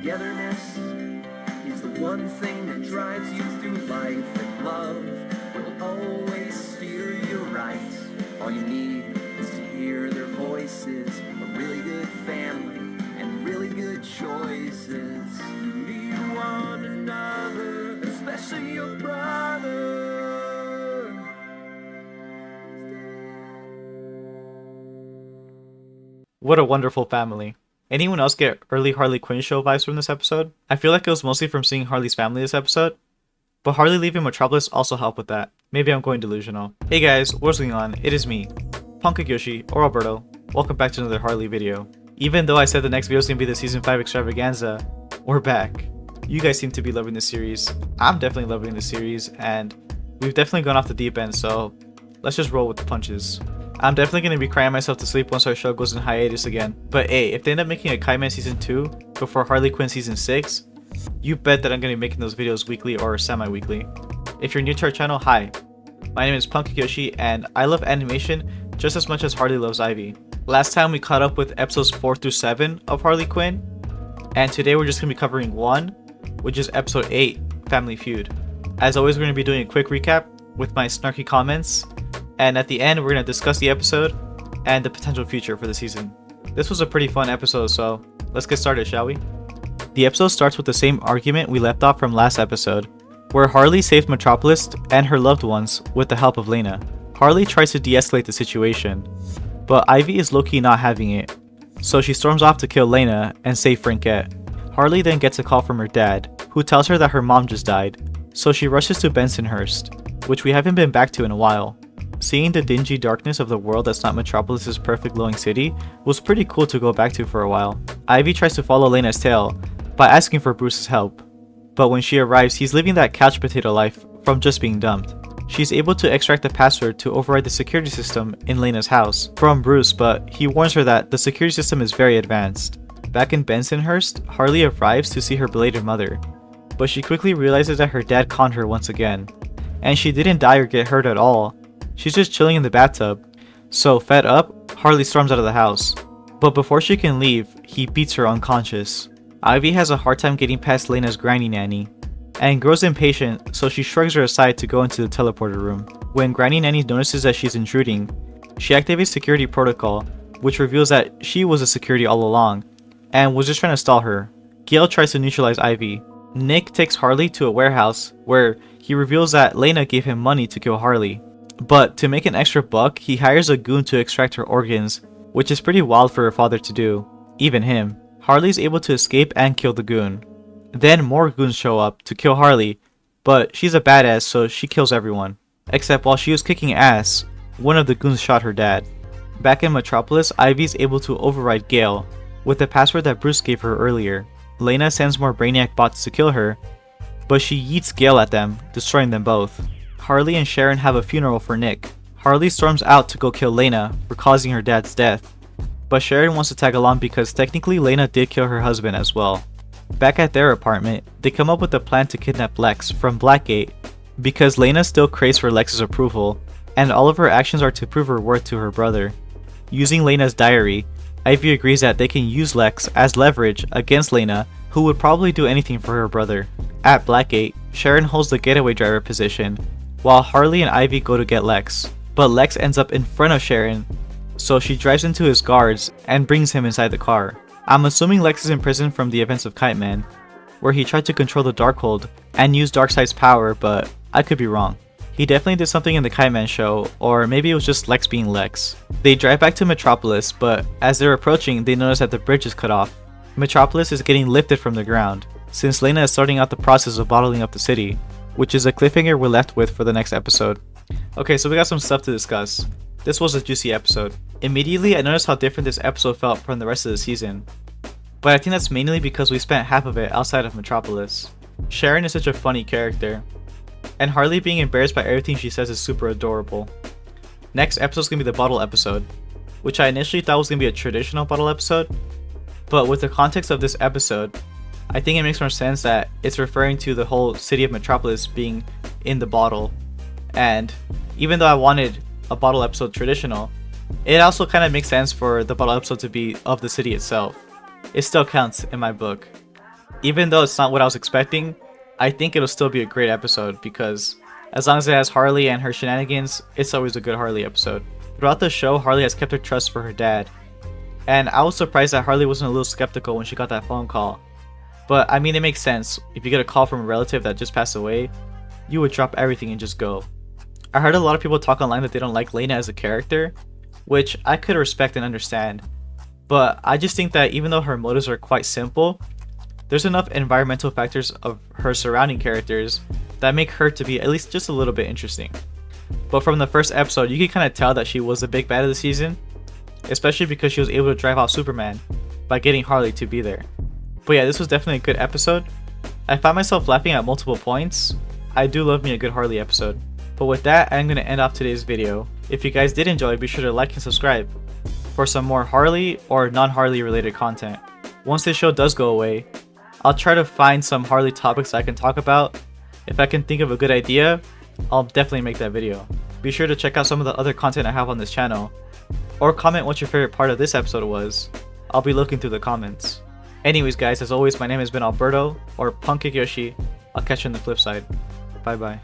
togetherness is the one thing that drives you through life, and love will always steer you right. All you need is to hear their voices, a really good family, and really good choices. You need one another, especially your brother. What a wonderful family. Anyone else get early Harley Quinn show vibes from this episode? I feel like it was mostly from seeing Harley's family this episode, but Harley leaving Metropolis also helped with that. Maybe I'm going delusional. Hey guys, what's going on? It is me, Punkak Yoshi, or Alberto. Welcome back to another Harley video. Even though I said the next video is going to be the Season 5 extravaganza, we're back. You guys seem to be loving this series. I'm definitely loving this series, and we've definitely gone off the deep end, so let's just roll with the punches. I'm definitely going to be crying myself to sleep once our show goes in hiatus again. But hey, if they end up making a Kaiman Season 2 before Harley Quinn Season 6, you bet that I'm going to be making those videos weekly or semi-weekly. If you're new to our channel, hi. My name is Punkak Yoshi, and I love animation just as much as Harley loves Ivy. Last time we caught up with episodes 4 through 7 of Harley Quinn, and today we're just going to be covering 1, which is episode 8, Family Feud. As always, we're going to be doing a quick recap with my snarky comments, and at the end we're going to discuss the episode and the potential future for the season. This was a pretty fun episode, so let's get started, shall we? The episode starts with the same argument we left off from last episode, where Harley saved Metropolis and her loved ones with the help of Lena. Harley tries to de-escalate the situation, but Ivy is low-key not having it, so she storms off to kill Lena and save Frankette. Harley then gets a call from her dad, who tells her that her mom just died, so she rushes to Bensonhurst, which we haven't been back to in a while. Seeing the dingy darkness of the world that's not Metropolis' perfect glowing city was pretty cool to go back to for a while. Ivy tries to follow Lena's tail by asking for Bruce's help, but when she arrives, he's living that couch potato life from just being dumped. She's able to extract the password to override the security system in Lena's house from Bruce, but he warns her that the security system is very advanced. Back in Bensonhurst, Harley arrives to see her belated mother, but she quickly realizes that her dad conned her once again, and she didn't die or get hurt at all. She's just chilling in the bathtub. So fed up, Harley storms out of the house. But before she can leave, he beats her unconscious. Ivy has a hard time getting past Lena's granny nanny, and grows impatient, so she shrugs her aside to go into the teleporter room. When Granny Nanny notices that she's intruding, she activates security protocol, which reveals that she was a security all along, and was just trying to stall her. Gale tries to neutralize Ivy. Nick takes Harley to a warehouse, where he reveals that Lena gave him money to kill Harley. But to make an extra buck, he hires a goon to extract her organs, which is pretty wild for her father to do, even him. Harley's able to escape and kill the goon. Then more goons show up to kill Harley, but she's a badass, so she kills everyone. Except while she was kicking ass, one of the goons shot her dad. Back in Metropolis, Ivy's able to override Gale with the password that Bruce gave her earlier. Lena sends more Brainiac bots to kill her, but she yeets Gale at them, destroying them both. Harley and Sharon have a funeral for Nick. Harley storms out to go kill Lena for causing her dad's death, but Sharon wants to tag along because technically Lena did kill her husband as well. Back at their apartment, they come up with a plan to kidnap Lex from Blackgate because Lena still craves for Lex's approval, and all of her actions are to prove her worth to her brother. Using Lena's diary, Ivy agrees that they can use Lex as leverage against Lena, who would probably do anything for her brother. At Blackgate, Sharon holds the getaway driver position, while Harley and Ivy go to get Lex. But Lex ends up in front of Sharon, so she drives into his guards and brings him inside the car. I'm assuming Lex is in prison from the events of Kite Man, where he tried to control the Darkhold and use Darkseid's power, but I could be wrong. He definitely did something in the Kite Man show, or maybe it was just Lex being Lex. They drive back to Metropolis, but as they're approaching, they notice that the bridge is cut off. Metropolis is getting lifted from the ground, since Lena is starting out the process of bottling up the city, which is a cliffhanger we're left with for the next episode. Okay, so we got some stuff to discuss. This was a juicy episode. Immediately, I noticed how different this episode felt from the rest of the season, but I think that's mainly because we spent half of it outside of Metropolis. Sharon is such a funny character, and Harley being embarrassed by everything she says is super adorable. Next episode's gonna be the bottle episode, which I initially thought was gonna be a traditional bottle episode, but with the context of this episode, I think it makes more sense that it's referring to the whole city of Metropolis being in the bottle. And even though I wanted a bottle episode traditional, it also kind of makes sense for the bottle episode to be of the city itself. It still counts in my book. Even though it's not what I was expecting, I think it'll still be a great episode because as long as it has Harley and her shenanigans, it's always a good Harley episode. Throughout the show, Harley has kept her trust for her dad. And I was surprised that Harley wasn't a little skeptical when she got that phone call. But I mean, it makes sense. If you get a call from a relative that just passed away, you would drop everything and just go. I heard a lot of people talk online that they don't like Lena as a character, which I could respect and understand. But I just think that even though her motives are quite simple, there's enough environmental factors of her surrounding characters that make her to be at least just a little bit interesting. But from the first episode, you can kind of tell that she was the big bad of the season, especially because she was able to drive out Superman by getting Harley to be there. But yeah, this was definitely a good episode. I found myself laughing at multiple points. I do love me a good Harley episode. But with that, I'm going to end off today's video. If you guys did enjoy, be sure to like and subscribe for some more Harley or non-Harley related content. Once this show does go away, I'll try to find some Harley topics I can talk about. If I can think of a good idea, I'll definitely make that video. Be sure to check out some of the other content I have on this channel, or comment what your favorite part of this episode was. I'll be looking through the comments. Anyways guys, as always, my name has been Alberto, or Punkik Yoshi. I'll catch you on the flip side. Bye bye.